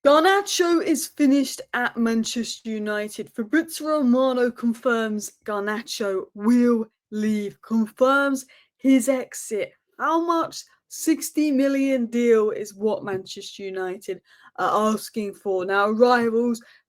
Garnacho is finished at Manchester United. Fabrizio Romano confirms Garnacho will leave, confirms his exit. How much? 60 million deal is what Manchester United are asking for. Now,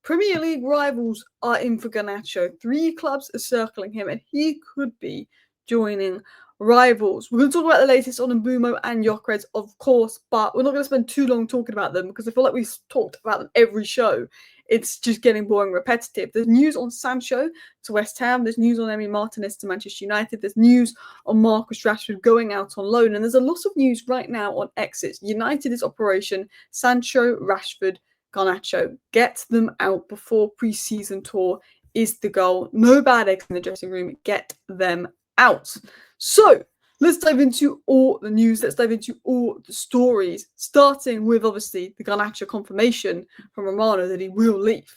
Premier League rivals are in for Garnacho. 3 clubs are circling him, and he could be joining rivals. We're going to talk about the latest on Mbumo and Gyökeres, of course, but we're not going to spend too long talking about them because I feel like we've talked about them every show. It's just getting boring and repetitive. There's news on Sancho to West Ham. There's news on Emi Martinez to Manchester United. There's news on Marcus Rashford going out on loan. And there's a lot of news right now on exits. United is Operation Sancho, Rashford, Garnacho. Get them out before pre-season tour is the goal. No bad eggs in the dressing room. Get them out. So let's dive into all the news. Let's dive into all the stories, starting with obviously the Garnacho confirmation from Romano that he will leave.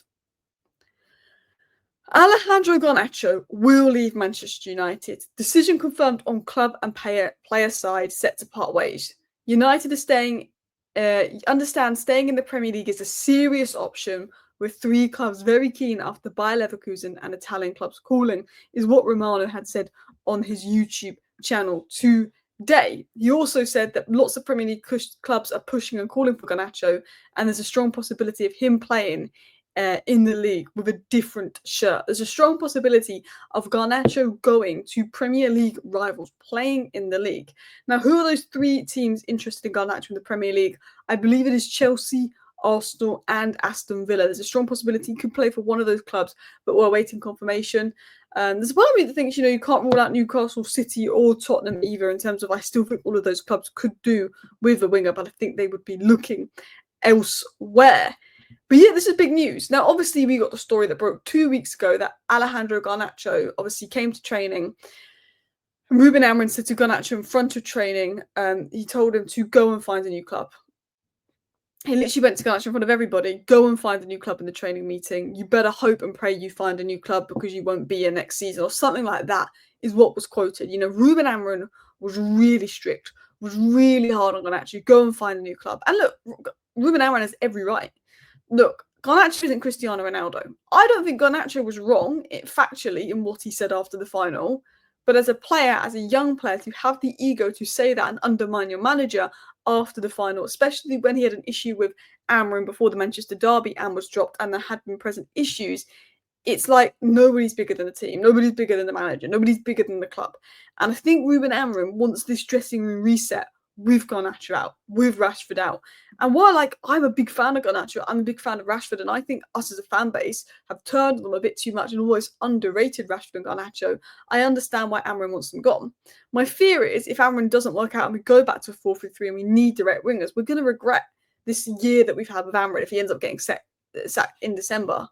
Alejandro Garnacho will leave Manchester United. Decision confirmed on club and player side, set to part ways. United is staying in the Premier League is a serious option, with 3 clubs very keen after Bayer Leverkusen and Italian clubs calling, is what Romano had said on his YouTube channel today. He also said that lots of Premier League clubs are pushing and calling for Garnacho, and there's a strong possibility of him playing in the league with a different shirt. There's a strong possibility of Garnacho going to Premier League rivals, playing in the league. Now, who are those 3 teams interested in Garnacho in the Premier League? I believe it is Chelsea, Arsenal and Aston Villa. There's a strong possibility he could play for one of those clubs, but we're awaiting confirmation. There's a part of me that thinks, you can't rule out Newcastle, City or Tottenham either, in terms of I still think all of those clubs could do with a winger, but I think they would be looking elsewhere. But yeah, this is big news. Now, obviously, we got the story that broke 2 weeks ago that Alejandro Garnacho obviously came to training. Ruben Amorim said to Garnacho in front of training, he told him to go and find a new club. He literally went to Garnacho in front of everybody, go and find a new club in the training meeting. You better hope and pray you find a new club because you won't be here next season, or something like that is what was quoted. Ruben Amorim was really strict, was really hard on Garnacho. Go and find a new club. And look, Ruben Amorim has every right. Look, Garnacho isn't Cristiano Ronaldo. I don't think Garnacho was wrong factually in what he said after the final. But as a player, as a young player, to have the ego to say that and undermine your manager after the final, especially when he had an issue with Amorim before the Manchester derby and was dropped and there had been present issues, it's like nobody's bigger than the team, nobody's bigger than the manager, nobody's bigger than the club. And I think Ruben Amorim wants this dressing room reset with Garnacho out, with Rashford out. And while I'm a big fan of Garnacho, I'm a big fan of Rashford, and I think us as a fan base have turned on them a bit too much and almost underrated Rashford and Garnacho, I understand why Amorim wants them gone. My fear is if Amorim doesn't work out and we go back to a 4-3-3 and we need direct wingers, we're going to regret this year that we've had with Amorim if he ends up getting sacked in December.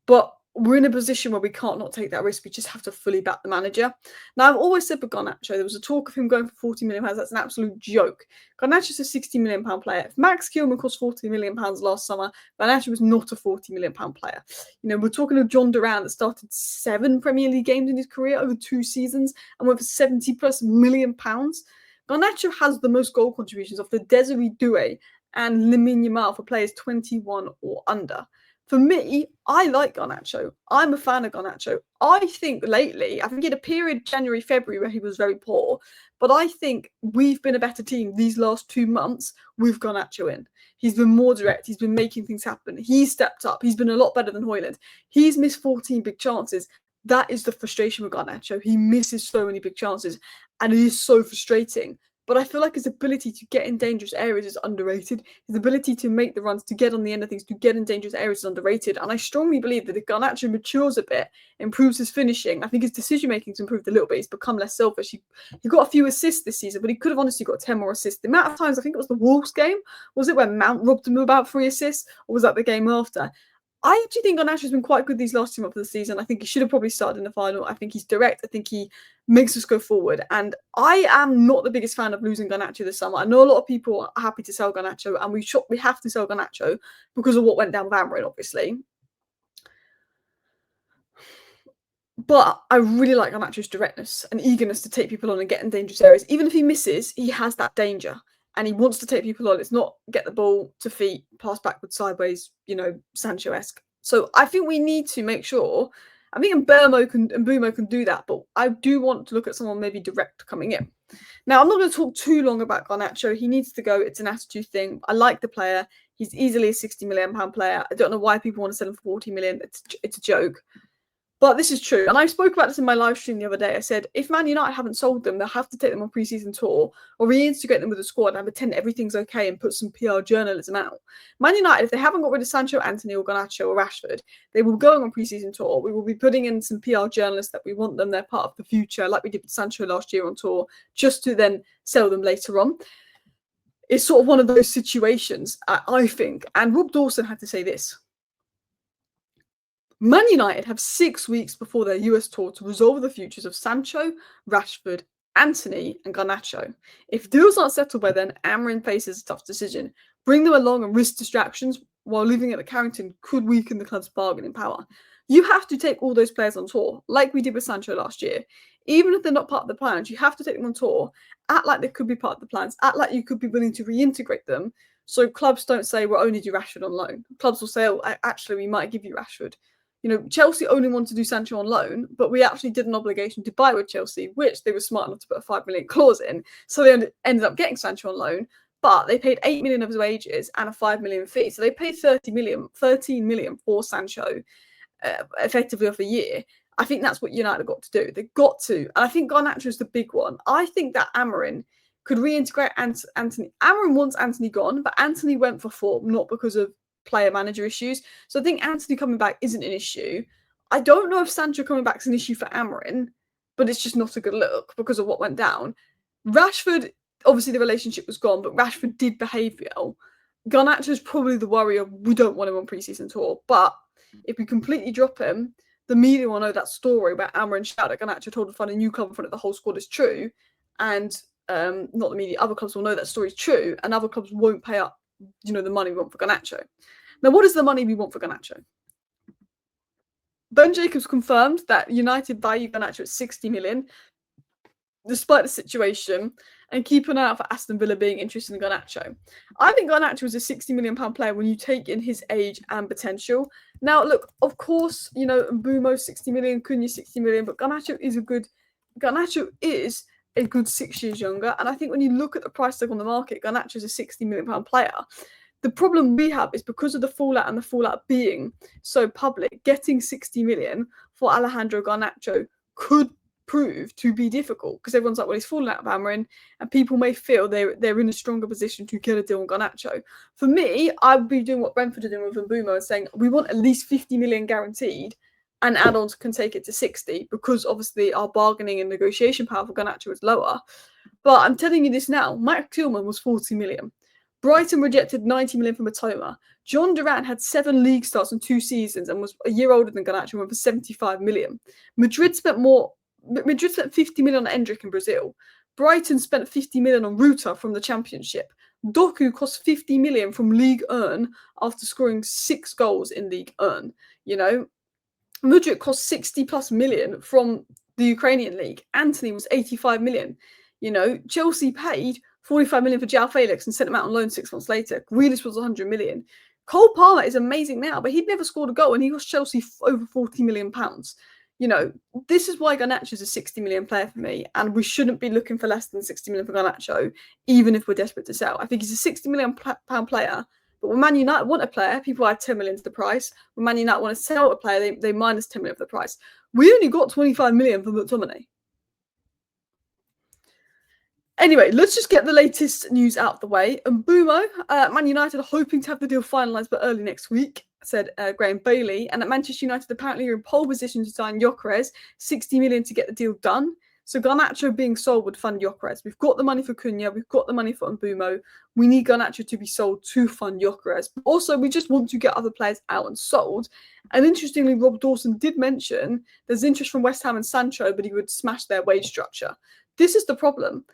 But we're in a position where we can't not take that risk. We just have to fully back the manager. Now, I've always said for Garnacho, there was a talk of him going for £40 million. That's an absolute joke. Garnacho's a £60 million player. If Max Kilman cost £40 million last summer, Garnacho was not a £40 million player. We're talking of John Duran that started 7 Premier League games in his career over 2 seasons and went for £70+ million. Garnacho has the most goal contributions of the Desiree Doué and Lamine Yamal for players 21 or under. For me, I like Garnacho. I'm a fan of Garnacho. I think he had a period January, February where he was very poor, but I think we've been a better team these last 2 months with Garnacho in. He's been more direct. He's been making things happen. He's stepped up. He's been a lot better than Højlund. He's missed 14 big chances. That is the frustration with Garnacho. He misses so many big chances, and it is so frustrating. But I feel like his ability to get in dangerous areas is underrated. His ability to make the runs, to get on the end of things, to get in dangerous areas is underrated. And I strongly believe that if Garnacho matures a bit, improves his finishing, I think his decision-making's improved a little bit. He's become less selfish. He got a few assists this season, but he could have honestly got 10 more assists. The amount of times, I think it was the Wolves game, was it when Mount robbed him of about 3 assists? Or was that the game after? I actually think Garnacho's been quite good these last 2 months of the season. I think he should have probably started in the final. I think he's direct. I think he makes us go forward. And I am not the biggest fan of losing Garnacho this summer. I know a lot of people are happy to sell Garnacho, and we have to sell Garnacho because of what went down with Amorim, obviously. But I really like Garnacho's directness and eagerness to take people on and get in dangerous areas. Even if he misses, he has that danger. and he wants to take people on. It's not get the ball to feet, pass backwards, sideways, Sancho-esque. So I think we need to make sure. I think Mbumo can do that, but I do want to look at someone maybe direct coming in. Now, I'm not going to talk too long about Garnacho. He needs to go. It's an attitude thing. I like the player. He's easily a £60 million player. I don't know why people want to sell him for 40 million. It's a joke. But this is true. And I spoke about this in my live stream the other day. I said, if Man United haven't sold them, they'll have to take them on pre-season tour or reintegrate them with the squad and pretend everything's okay and put some PR journalism out. Man United, if they haven't got rid of Sancho, Anthony, or Garnacho or Rashford, they will go on pre-season tour. We will be putting in some PR journalists that we want them. They're part of the future, like we did with Sancho last year on tour, just to then sell them later on. It's sort of one of those situations, I think. And Rob Dawson had to say this. Man United have 6 weeks before their US tour to resolve the futures of Sancho, Rashford, Anthony, and Garnacho. If deals aren't settled by then, Amorim faces a tough decision. Bring them along and risk distractions while leaving it at Carrington could weaken the club's bargaining power. You have to take all those players on tour, like we did with Sancho last year. Even if they're not part of the plans, you have to take them on tour. Act like they could be part of the plans. Act like you could be willing to reintegrate them. So clubs don't say, we'll only do Rashford on loan. Clubs will say, oh, actually, we might give you Rashford. Chelsea only wanted to do Sancho on loan, but we actually did an obligation to buy with Chelsea, which they were smart enough to put a 5 million clause in. So they ended up getting Sancho on loan, but they paid 8 million of his wages and a 5 million fee. So they paid 13 million for Sancho, effectively off a year. I think that's what United have got to do. They've got to. And I think Garnacho is the big one. I think that Amorim could reintegrate Anthony. Amorim wants Anthony gone, but Anthony went for form, not because of player manager issues. So I think Anthony coming back isn't an issue. I don't know if Sancho coming back is an issue for Amorim, but it's just not a good look because of what went down. Rashford, obviously the relationship was gone, but Rashford did behave well. Garnacho is probably the worry of we don't want him on pre-season tour, but if we completely drop him, the media will know that story where Amorim shouted at Garnacho told him to find a new club in front of the whole squad is true, and not the media, other clubs will know that story is true, and other clubs won't pay up the money we want for Garnacho. Now, what is the money we want for Garnacho? Ben Jacobs confirmed that United value Garnacho at 60 million, despite the situation, and keep an eye out for Aston Villa being interested in Garnacho. I think Garnacho is a £60 million player when you take in his age and potential. Now, look, of course, Mbumo 60 million, Cunha 60 million, but Garnacho is a good 6 years younger. And I think when you look at the price tag on the market, Garnacho is a £60 million player. The problem we have is because of the fallout and the fallout being so public, getting 60 million for Alejandro Garnacho could prove to be difficult because everyone's like, well, he's fallen out of Amorim, and people may feel they're in a stronger position to get a deal on Garnacho. For me, I would be doing what Brentford are doing with Mbumo and saying we want at least 50 million guaranteed, and add-ons can take it to 60 because obviously our bargaining and negotiation power for Garnacho is lower. But I'm telling you this now, Mike Tillman was 40 million. Brighton rejected 90 million from Matoma. John Durant had 7 league starts in 2 seasons and was a year older than Garnacho and went for 75 million. Madrid spent 50 million on Endrick in Brazil. Brighton spent 50 million on Ruta from the Championship. Doku cost 50 million from League Earn after scoring 6 goals in League Earn. Mudryk cost 60 plus million from the Ukrainian league. Anthony was 85 million. Chelsea paid 45 million for João Felix and sent him out on loan 6 months later. Grealish was 100 million. Cole Palmer is amazing now, but he'd never scored a goal and he cost Chelsea over 40 million pounds. This is why Garnacho is a 60 million player for me, and we shouldn't be looking for less than 60 million for Garnacho, even if we're desperate to sell. I think he's a 60 million pound player, but when Man United want a player, people add 10 million to the price. When Man United want to sell a player, they minus 10 million of the price. We only got 25 million for McTominay. Anyway, let's just get the latest news out of the way. Mbumo, Man United are hoping to have the deal finalised by early next week, said Graham Bailey. And at Manchester United, apparently are in pole position to sign Gyökeres, 60 million to get the deal done. So Garnacho being sold would fund Gyökeres. We've got the money for Cunha. We've got the money for Mbumo. We need Garnacho to be sold to fund Gyökeres. But also, we just want to get other players out and sold. And interestingly, Rob Dawson did mention there's interest from West Ham and Sancho, but he would smash their wage structure. This is the problem.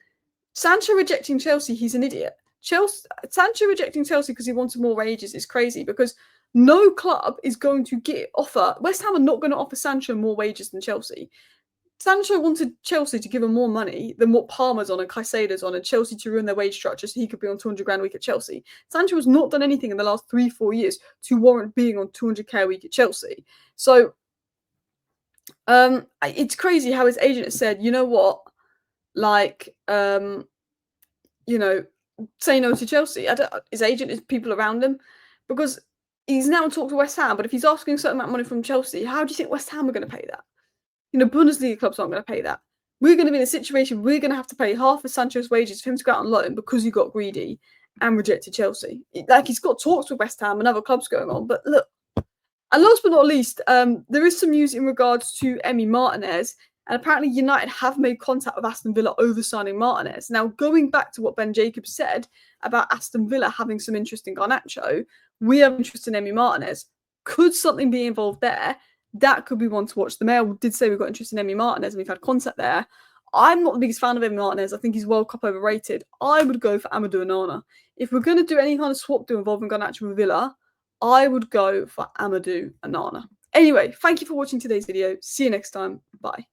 Sancho rejecting Chelsea, he's an idiot. Sancho rejecting Chelsea because he wanted more wages is crazy because no club is going to offer. West Ham are not going to offer Sancho more wages than Chelsea. Sancho wanted Chelsea to give him more money than what Parma's on and Caicedo's on, and Chelsea to ruin their wage structure so he could be on 200 grand a week at Chelsea. Sancho has not done anything in the last 3-4 years to warrant being on 200k a week at Chelsea. So it's crazy how his agent has said, you know what, like, you know, say no to Chelsea. His agent is people around him, because he's now talked to West Ham. But if he's asking a certain amount of money from Chelsea, how do you think West Ham are going to pay that? You know, Bundesliga clubs aren't going to pay that. We're going to be in a situation we're going to have to pay half of Sancho's wages for him to go out on loan because he got greedy and rejected Chelsea. Like, he's got talks with West Ham and other clubs going on. But look, and last but not least, there is some news in regards to Emi Martinez. And apparently United have made contact with Aston Villa over signing Martinez. Now, going back to what Ben Jacobs said about Aston Villa having some interest in Garnacho, we have interest in Emi Martinez. Could something be involved there? That could be one to watch. The Mail did say we've got interest in Emi Martinez and we've had contact there. I'm not the biggest fan of Emi Martinez. I think he's World Cup overrated. I would go for Amadou Onana. If we're going to do any kind of swap deal involving Garnacho with Villa, I would go for Amadou Onana. Anyway, thank you for watching today's video. See you next time. Bye.